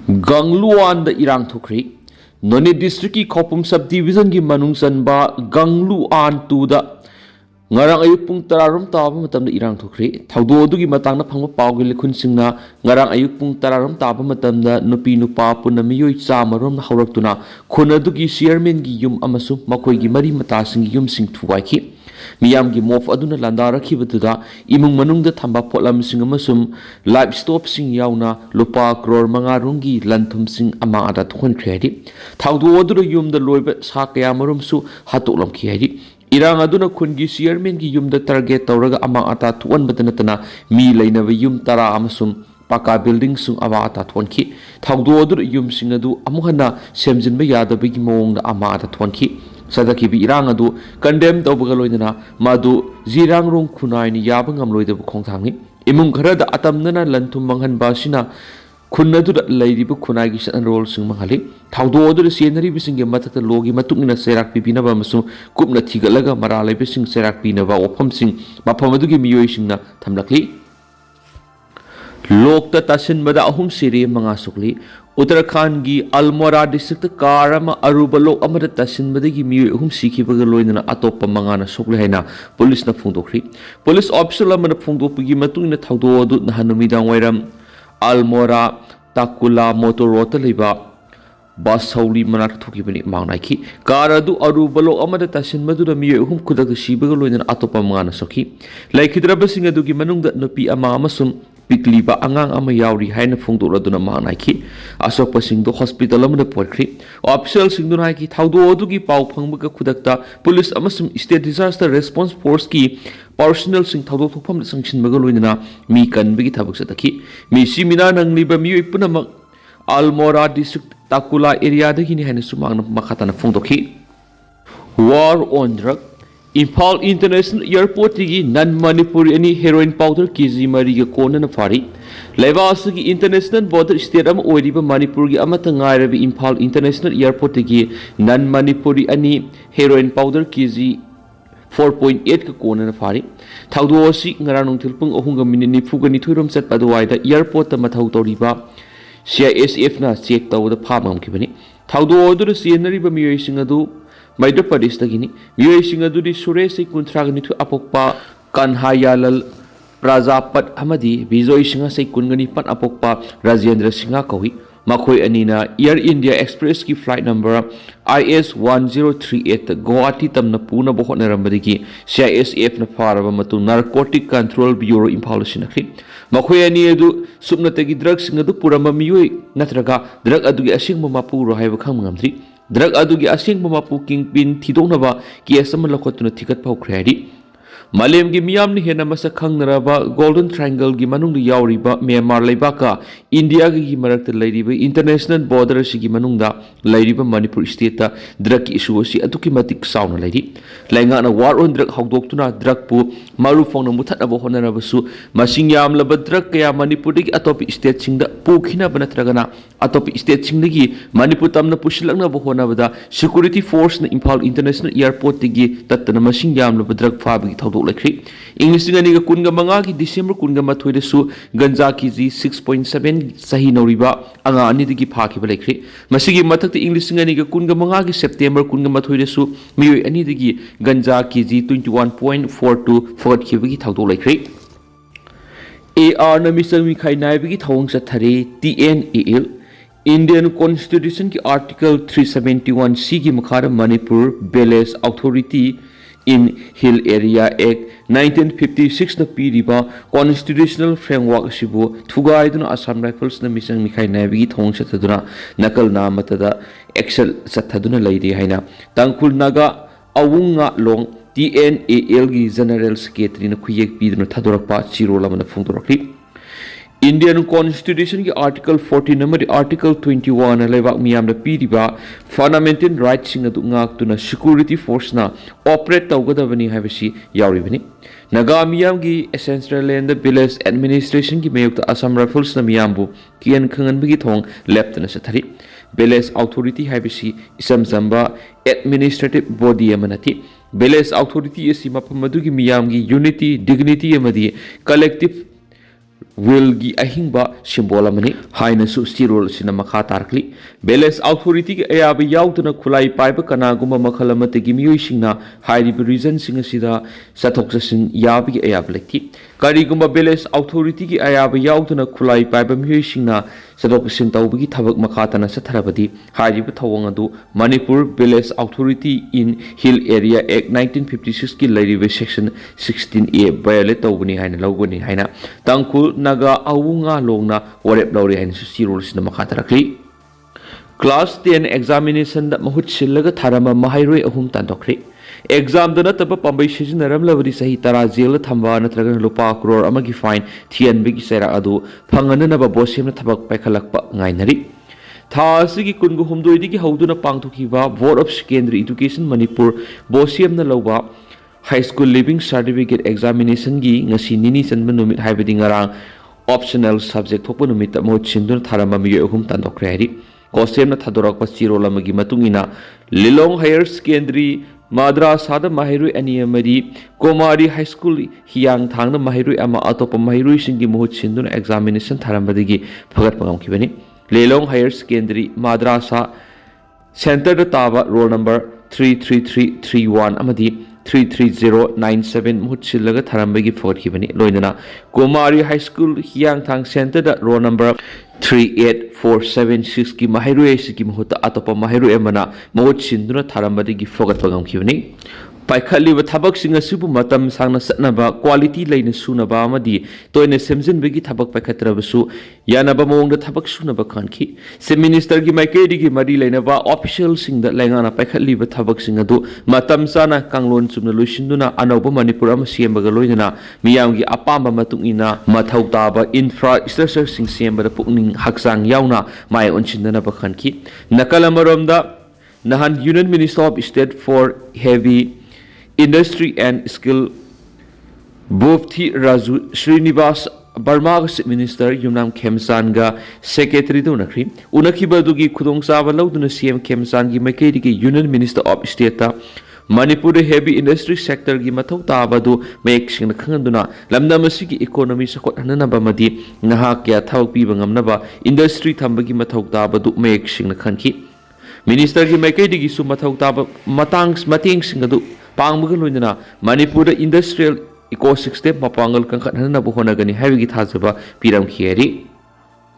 Gangluan da irang thukri Noni district ki khopum subdivision ki manung sanba Gangluan tu da ngarang ayuk pung tararum taba matam da irang thukri thaudo du gi matang na phangba paw gi likhun singna ngarang ayuk pung tararum taba matam da nupi nupa puna miyoi chamarom na hawraktuna khuna du gi chairman gi yum amasu makoi gi mari mata sing yum sing thuwai ki miyam gi mof aduna landara khibatuda imung manung da thamba potlam sing amasum livestock sing yauna lupa crore manga rungi lanthum sing ama ada thon khedi thaudo odu yum da loiba sa kaya marum su hatulam khedi irang aduna khungi chairman gi yum da target tawraga ama ata thuan batanatana mi leinaba yum tara amasum Paka Building sung ama ata thon ki thaudo odu yum sing adu amuhana semjinba yadaba gi mong da ama ata thon ki sadaki bi irang adu condemn tawbaga loinana madu jirang rong khunai ni yabangam loida bu khongthangni imung khara da atamnana lanthum manghan basina khunadu da lairibu khunai gi san role sing manghali thaudo odu senari bising ge matata logi matukna serak pipina ba masu kupna thigalaga mara laibe sing serak pina ba opam sing mafam adu gi miyoi singna thamlakli lokta tasin bada ahum siri manga sukli Uttarakhand gi Almora district karama aruba lok amada tasin badagi miyoi ahum sikhibaga loinana atopa mangana sokle haina police na phungdokri police officer lamana phungdopigi matungina thaudo adu nahanumidang wairam Almora takula motor road liba bus sauli manak thukibani mangnai karadu aruba lok amada tasin madura miyoi ahum khudak sibaga loinana atopa mangana sokhi laikhidraba singa dugi manungda nupi ama amasum pikliba angang ama yauri haina phungdoraduna mangnai ki asokpa singdo hospital amada porkhri official singduna ki thaudo odugi pau phangbaga khudakta police amasum state disaster response force ki personnel sing thaudo thokpham sangchinbaga loinana mi kanbagi thabak sataki mi simina nangliba miyoi punamak Almora district takula area dagi ni haina sumangna makhatana phungdokhi war on drug Imphal International Airport gi non Manipuri ani heroin powder kg mari ga kona na fari Laibas gi international border state am oiriba Manipur gi amata ngairabi Imphal International Airport gi non Manipuri ani heroin powder kg 4.8 ka kona na fari thaudo si ngarang thilpung ohunga minute nifuga ni thuirom chat padwaida airport ta mathau toriba CISF na check tawda phamam kibani thaudo odur sienari ba miyoi singadu Madhya Pradesh tagini miyoi singadudi Sure kuntragani thu apokpa Kanhayalal Prajapat amadi Bijoy singa sei kungani pat apokpa Rajendra Singha kawi makhoi anina Air India Express ki flight number IS1038 Guwahati tamna puna bohotna rambadigi CISF na faraba matu Narcotic Control Bureau Imphal sinakhi makhoi ani edu subnatagi drugs singadu purama miyoi natraga drug adugi asingma mapuro haiba khangmamdri Drug adugi asingba mapu kingpin thidonaba case ama lakhotuna thikat phaukhreari Malem gi miyam ni hena masa khangnaraba Golden Triangle gi manung yauriba Myanmar leibaka India gi marakta lairiba international border sigi manungda lairiba Manipur state ta drug issue si atuki matik sauna lairi lainga na war on drug hawdoktuna drug pu maru phongna muthatna honaraba su masing yam laba drug kaya Manipur gi atopi state singda pukhina banatragana atopi state singdagi Manipur tamna pushilakna honabada security force na Imphal International Airport gi tatna masing yam laba drug fabgi thawdo lakri English ngani ga kunga manga ki December kunga mathoi su ganja kg 6.7 sahi noriba anga ani digi phaki balekri masigi mathak English ngani ga kunga manga ki September kunga mathoi su miyoi ani digi ganja kg 21.42 forward khibagi thawdo lakri AR na misang mi khai nai bigi thawang sa thare TNAL Indian Constitution ki Article 371 C ki makhara Manipur Balanced Authority in Hill Area Act 1956 na piriba constitutional framework sibu thugaiduna Assam Rifles na misang mikhai navigi thong sataduna nakal na matada excel sathaduna laidi haina tangkhul naga awunga long TNAL gi general secretary na khuyek piduna thadorakpa chirola mana phungdorakli Indian Constitution ki Article 14 number Article 21 lebak miyam na piriba fundamental rights sing adu ngak tuna security force na operate tawgadabani habisi yauribani naga miyam gi essential land village administration ki mayukta Assam Rifles na miyambu kian khangan bigi thong left na sathari village authority habisi isam zamba administrative body amanati village authority isi mapam adugi miyam gi unity dignity amadi collective wilgi ahingba symbol amani haina su stirol sina makha tarkli balance authority ki ayaba yauduna khulai paiba kana guma makhalamate gi miyoi singna hairi reason singa sida sathok sasin yabi gi ayab lekti kari guma balance authority ki ayaba yauduna khulai paiba miyoi singna sathok sin tawbi gi thabak makha tana satharabadi hairi bu thawang adu Manipur balance authority in hill area act 1956 ki lairibe section 16A violate tawbani haina lawgani haina tangkul naga awunga longna warep lawri hain su rules na makatarakli class 10 examination da mahut sillaga tharama mahairoi ahum tandokri exam da nataba pambai sijinaram labari sahi tara jail thamba natraga lupa crore amagi fine thian bigi sera adu phangana na ba bosim na thabak paikhalakpa ngainari tha asigi kungu humdoi digi hauduna pangthukiba board of secondary education Manipur bosim na lawba high school living certificate examination gi ngasi nini sanba numit haibadi ngarang optional subject thokpa numit mo chindun tharama mi ahum tandokre hari kosem na thadorakpa chirol amagi matungina Lilong higher secondary madrasa da mahiru aniyamari Komari high school hiyang thangna mahiru ama atopa mahiru singi mo chindun examination tharambadigi phagat pangam kibani Lilong higher secondary madrasa center da taba roll number 33331 amadi 33097 muhutchillaga tharambagi forkibani loinana Komari high school hiyang thang center da row number 38476 ki mahiru ki muhutta atopa mahiru emana muhutchinduna tharambagi fogat pagam kibani paikhalliba thabak singa sibu matam sangna satnaba quality leina sunaba amadi toine semjinbegi thabak paikhatrabasu yanaba mawngda thabak sunaba khanki se minister gi maikedi gi mari leinaba official singda lengana paikhalliba thabak singa du matam sana kanglon chumna luisinduna anoba Manipur ama siembaga loinana miyamgi apamba matungina mathau taba infrastructure sing siemba da pukning haksang yauna mai onchindana ba khanki nakalamaromda nahan Union Minister of State for Heavy Industry and Skill Bofthi Raju Srinivas Burma Minister Yumnam Khemsanga Secretary do nakri unakiba dugi Khudong chaba lauduna CM Khemsan gi maikei gi Union Minister of State ta Manipur heavy industry sector gi mathau tabadu mek singna khanganduna lamna masigi economy sakot hanana bamadi naha kya thawk pi bangamnaba industry thambagi mathau tabadu mek singna khanki Minister ki maikei digi su mathau taba mateng singadu pangmaga loinana Manipur industrial ecosystem mapangal kangkhanana bu honagani haigi thajaba piram khieri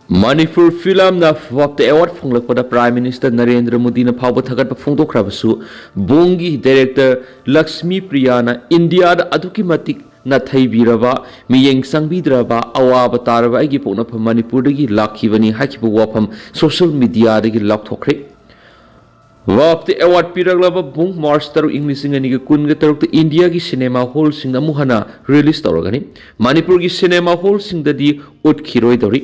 Manipur film na wapte award phonglakpada Prime Minister Narendra Modi na phawba thagat pa phongdokhrabasu bongi director Lakshmi Priya na India da aduki matik na thaibiraba miyeng sangbidraba awaba taraba agi pona pha Manipur dagi lakhibani hakibu wafam social media dagi lakthokre Wapte award piraglaba bung March taru English ingani ga kun ga taruk India ki cinema hall sing amuhana release tawragani Manipur ki cinema hall sing dadi utkiroi dori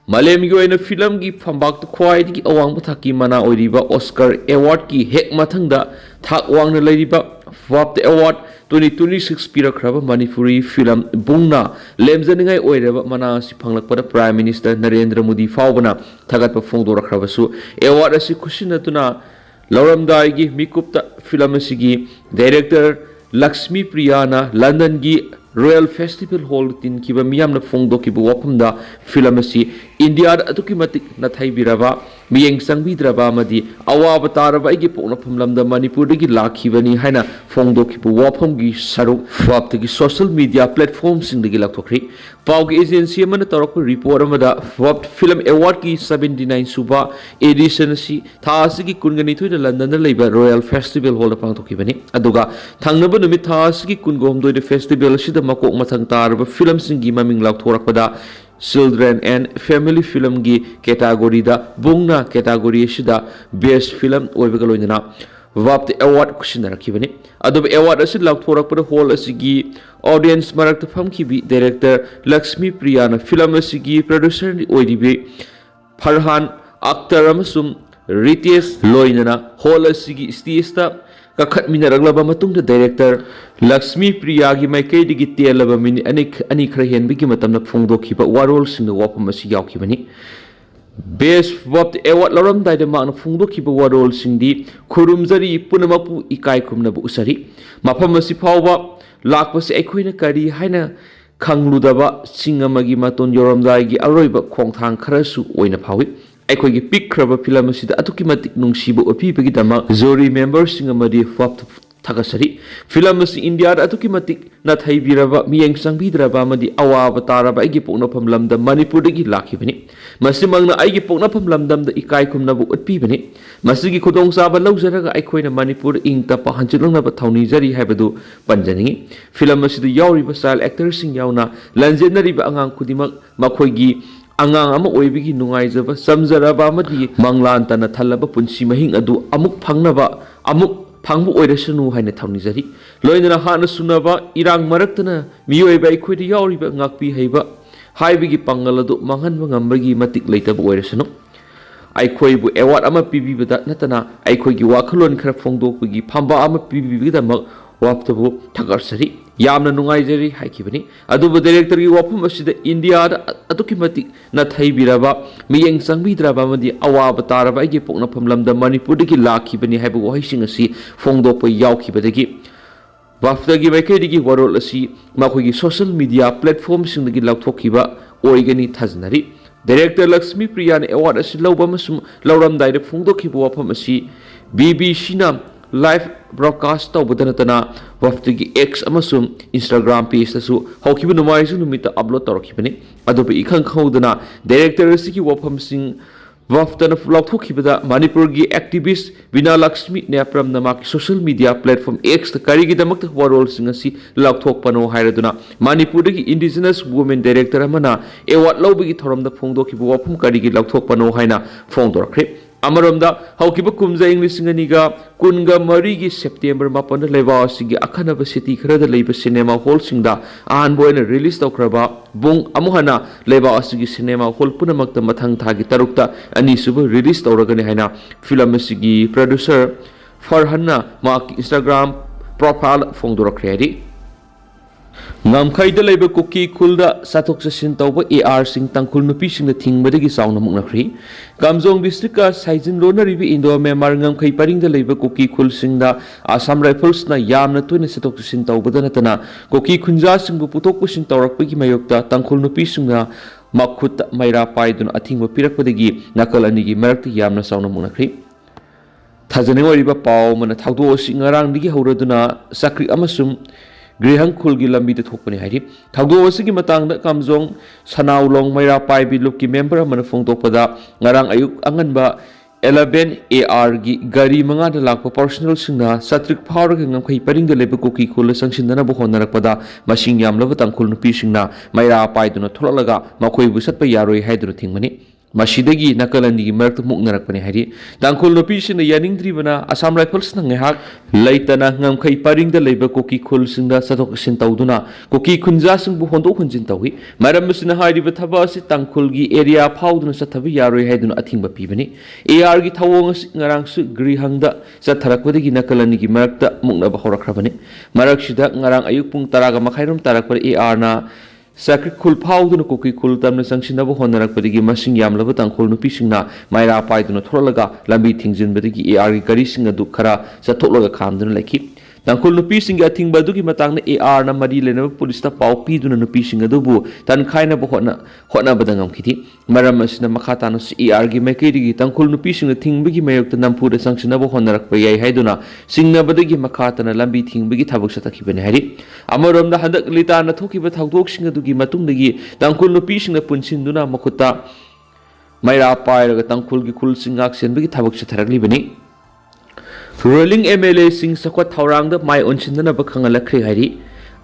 Malem gi oina film gi phambak to khwai gi awang thaki mana oiriba Oscar award ki hek mathangda thak wangna leiriba wapte award 2026 pirakraba Manipuri film bungna lemjaningai oiraba mana si phanglakpada Prime Minister Narendra Modi fawbana thagat pa phongdorakhrabasu award asi khusinatuna Lauramdai gi mikupta film asigi director Lakshmi Priyana London gi Royal Festival Hall tin kiba miyamna phongdo kibu wapamda film asi India atuki matik na thaibiraba miyeng sangbidraba amadi awaba taraba igi pokna phamlamda Manipur dagi lakhibani haina phongdo kibu wapam gi saruk waptagi social media platforms singdagi lakthokri pawgi agency amana tarakpa report amada wapt film award ki 79 suba edition si thasigi kungani thoida London da leiba Royal Festival Hall da pangthokibani aduga thangnaba numit thasigi kungom doi de festival sida makok mathang tarba film singi maming lakthorakpada Children and Family Film gi category da bungna category sida best film oibaga loinana wapte award kusinarakibani adob award asi lakthorakpada hall asigi audience marakta famkibi director Lakshmi Priya na film asigi producer oidibe Farhan Akhtar amasum Ritesh loinana hall asigi stage ta kakhat minaraglaba matungda director Lakshmi Priya gi maikei digi telaba mini ani khra henbigi matamna phongdokhiba warol singna wapam asi yaukibani best wap award laram daida ma phongdokhiba warol singdi khurumjari punamapu ikai khumna bu usari mafam asi phawba lakpasi aikoina kari haina खंगलुदबा Singh अमगी मतोन योरमदाइगी अरोइबा खोंगथांग खरसु ओइना फावी अखोइगी पिक्खरबा film असिदा अतुकी मतिक नुंगसिबो ओपीबगिदमा जोरी मेंबर्सिंग अमदी फप थगसरी film असी India अतुकी मतिक नथैबिरबा मियेंग संगबिद्रबा अमदी अवाब तारबा आइगी पोक्नफम लमदम मणिपुरदगी लाखिबनी मसिमंगना आइगी पोक्नफम लमदमदा इकाई खुमनबु उतपीबनी मसिगी खुदोंग चाबा लौजरगा आइखोइना मणिपुर इंग तपा हंजिलंगनबा थौनीजरी हाइबदु पंजनिंगी film असिदा यावरिबा style एक्टरसिंग यावना लंजेनरिबा अंगांग खुदिमक मखोइगी अंगांग अमा ओइबिगी नुंगाइजबा समजरबा अमदी मंगलांतना थल्लबा पुंसी महिंग अदु अमुक फंगनबा अमुक फांगबु ओइरसनु हाइना थौनीजरी लोइना हाना सुनबा इरांग मरक्तना मियोइबा आइखोइदा यावरिबा ngakpi heiba हाइबिगी पंगल अदु मंगनबा ngambagi matik leitaba oirasanu आइखोइबु एवार्ड अमा पिबिबदा नतना आइखोइगी वाखलोन खरा फोंदोकपगी फंबा अमा पिबिबगिदमक वापतबु थगरसरी यामना नुंगाइजरी हाइखिबनी अदुबु डायरेक्टर की वाफम असिदा इंडिया अतुकी मतिक नथैबिरबा मियेंग संगबिद्रबा मदि अवाब तारबा आइगी पोक्नफम लमदा मणिपुरदगी लाखिबनी हाइबु वहाइसिंग असि फोंदोकप यावखिबदगी वाफदगी माइकैदगी वरोल असि मखोइगी सोशल मीडिया प्लेटफॉर्म सिंगदगी लौथोखिबा ओइगनी थाजनरी डायरेक्टर लक्ष्मी प्रिया ने अवार्ड असी लौबा मसुम लौरमदाइदे फोंदोखिबा वाफम असी BBC ना लाइव ब्रॉडकास्ट तौबदनतना वफ्तगी एक्स अमसुम इंस्टाग्राम पेज तसु हौखिबा नुमाइजु नुमिता अपलोड तौरखिबनी अदुबा इखंग खौदना डायरेक्टर असिगी वाफम सिंग वफ्तन लौथोखिबदा मणिपुर की एक्टिविस्ट विना लक्ष्मी नेप्रम नमाकी सोशल मीडिया प्लेटफॉर्म एक्स करिगिदमक वरोल सिंग असि लौथोकपनो हाइरदुना मणिपुर की इंडिजिनस वुमेन डायरेक्टर अमना एवार्ड लौबगी थोरमदा फोंदोखिबा वाफम करिगी लौथोकपनो हाइना फोंदोरख्रे अमरमदा हौकिबा कुमजा इंग्लिसिंगनिगा कुनगा मरीगी सेप्टेम्बर मापन लेबा असिगी अखनबा सिटी खरदा लेबा सिनेमा हॉल सिंगदा आहान बोयना रिलीज तौखरबा बुंग अमुहना लेबा असिगी सिनेमा हॉल पुनमक्ता मथंग थागी तरुक्ता अनिसुबु रिलीज तौरगनि हाइना फिल्म असिगी प्रोड्यूसर फरहन्ना माकी इंस्टाग्राम प्रोफाइल फोंदोरख्रेरी Ngamkhaida leba kuki khulda sathok sasin tauba AR sing tangkhul nupi sing da thingbadagi sauna muknakhri Kamjong district ka saijin lona ribi Indo Myanmar ngamkhai paring da leba kuki khul sing da Assam Rifles na yamna toina sathok sasin tauba da natana kuki khunja sing bu putok pusin taurakpagi mayokta tangkhul nupi sing na makhut maira paidun athingba pirakpadagi nakal anigi marakta yamna sauna muknakhri Thajane wariba pau mana thaudo sing ngarang digi hauraduna sakri amasum Grihang Kulgi lambi de thokpani hairi thagdo wasigi matangda kamjong sanaulong maira paibi lukki member amana phongtokpada ngarang ayuk anganba 11 AR gi gari manga da lakpa personal singna satrik phawr ga ngamkhai paring da leba kuki khul sangsindana bo honarakpada masing yamlaba tangkhul nupi singna maira paiduna tholalaga makhoi bu satpa yaroi haidru thingmani Masidagi nakalani merk muknarakpani hari tangkhul nupi sina yaningdribana Assam Rifles na ngehak laitana ngamkhai paring da leiba koki khul singda sathok sin tawduna koki khunja sing bu hondo khunjin tawi maram sina hairiba thaba si tangkhul gi area phawduna sathabi yaroi haiduna athingba pibani AR gi thawong ngarang su grihangda satharakwadagi nakalani gi merkta muknaba horakrabani marak sida ngarang ayuk pung taraga makhairum tarakpar AR na Sakri khul phawduna koki khul tamna sangsinaba honarakpadagi masing yamlaba tangkhul nupi singna maira paiduna tholalaga lambi thingjinbadagi AR gi kari singa du khara satholaga khamduna lakhi tangkhul nupi singa thingbadugi matangna AR na mari lenaba police ta pau piduna nupi singa dubu tan khaina bo hona badangam khiti maram asina makhata no AR gi maikiri tangkhul nupi singa thingbagi mayokta nampura sangsinaba honarakpa yai haiduna singna badagi makhata na lambi thingbagi thabak satakhibani hari amaramda handak lita na thokiba thawdok singa dugi matungdagi tangkhul nupi singa punsinduna makhuta maira pairaga tangkhul gi khul singak senbagi thabak satharakli Ruling MLA sing sakwat thawrang da mai onchindana bakhangalakri hari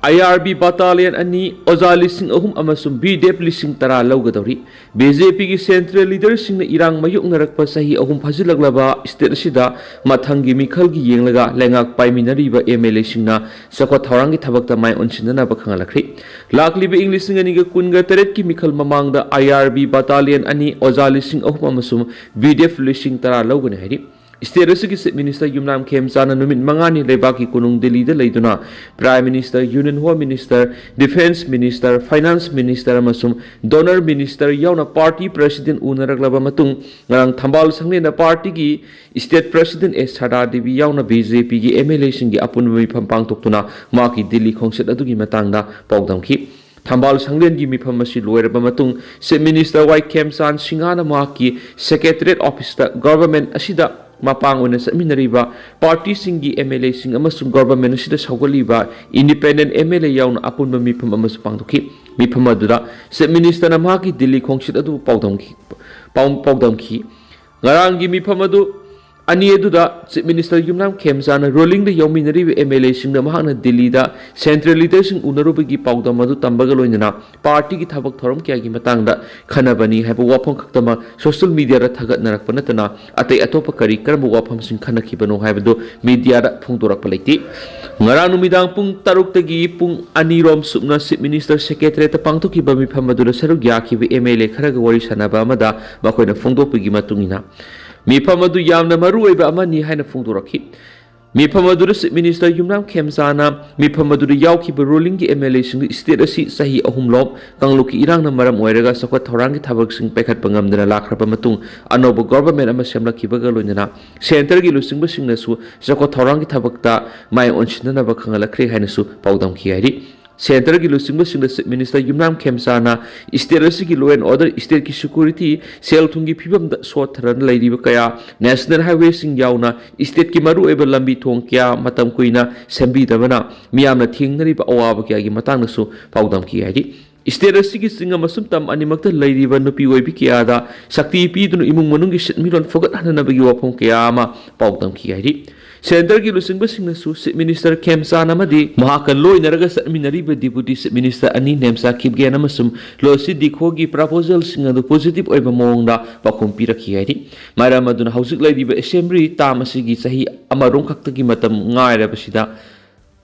IRB battalion ani ozali sing ahum amasum BDF lising tara laugadori BJP gi central leader sing na irang mayuk narakpa sahi ahum phajilaglaba state sida mathangi mikhal gi yenglaga lengak paiminari ba MLA sing na sakwat thawrang gi thabak da mai onchindana bakhangalakri lakli be english sing ani ga kunga teret ki mikhal mamang da IRB battalion ani ozali sing ahum amasum BDF lising tara laugani hari State Secretary Minister Yumnam Khemchana numit mangani lebaki kunung Delhi da leiduna Prime Minister Union Home Minister Defense Minister Finance Minister amasum Donor Minister yauna Party President unaraglaba matung ngarang thambal sangne na party gi State President S Sada Devi yauna BJP gi MLA sing gi apun mi phampang toktuna maki Delhi khongset adugi matangda pawdamki Thambal Sanglengi mifam asi loiraba matung Chief Minister Wai Khemchan Singhana mahakki Secretariat Office da government asida mapang oina satminariba party singi MLA sing amasung government asida saugaliba independent MLA yauna apunba mifam amasu pangdokhi mifam aduda Chief Minister na mahakki Delhi khongsit adu paudamki ngarangi mifam adu ani aduda Chief Minister Yumnam Khemchana rolling the yominari MLA sing da mahakna Delhi da central leader sing unarubagi paudam adu tambaga loinana party ki thabak thorom kya gi matang da khanabani haiba wafam khaktama social media ra thagat narak panatana atai atopa kari karbu wafam sing khanakibano haibado media da phungdorak palaiti ngarang numidang pung taruk tagi pung ani rom subna Chief Minister Secretary ta pangthoki ba mifam adu saruk yakhi MLA kharaga wari sanaba amada bakoina phungdopigi matungina mifam adu yamna maru oiba amani haina phungdorakhi mifam adu Chief Minister Yumnam Khemchana mifam adu yaukiba ruling gi MLA sing state asi sahi ahumlom kangluki irang na maram oiraga sakwa thorang gi thabak sing pekhat pangamdana lakhraba matung anoba government ama semlakiba ga loinana center gi lusing basing nasu sakwa thorang gi thabakta mai onsinna ba khangalakre haina su paudam khi hairi center gi lusing basing Chief Minister Yumnam Khemchana state asi gi law and order state ki security sel thungi phibam da sot tharan lairiba kaya national highway sing yauna state ki maru eba lambi thong kya matam kuina sembi dabana miyamna thingnari ba awaba kya gi matang nasu paudam ki hairi state asi gi singa masum tam animakta lairiba nupi oibi kya da sakti pi dunu imung manung gi sitmilon fogat hanana bagi wapong kya ma paudam ki hairi center ki lusing basing nasu Chief Minister Khemchana amadi mahaka loinaraga satminari ba deputy Chief Minister ani nemsa khibgen amasum losi dikho gi proposal sing adu positive oiba mongda pakhum pirakhi hairi maram aduna hausik laidiba assembly tamasi gi sahi amarong khakta gi matam ngaira basida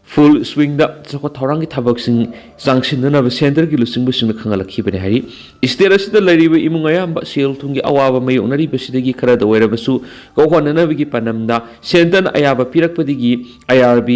full swing da chako thorang gi thabak sing changsinna ba center gi lusing basing khangalakhi bani hari state asida lariba imungaya ba sel thungi awaba may onari basida gi khara da wera basu ko honana gi panamda center ayaba pirakpadigi IRB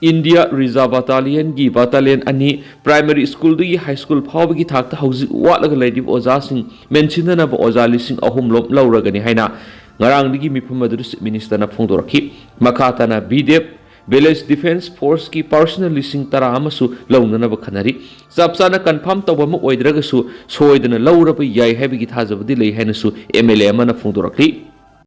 India Reserve Battalion gi battalion ani primary school du high school phawba gi thakta hauji watlaga laidib oja sing mention na ba oja lising ahum lom lauragani haina ngarang digi mifam adu Chief Minister na phongdorakhi makata na BDF Village Defense Force ki personal lising tara amasu launana ba khanari sapsana confirm tawba ma oidraga su soidana lauraba yai habi gi thajabdi lei haina su MLA amana phongdorakhi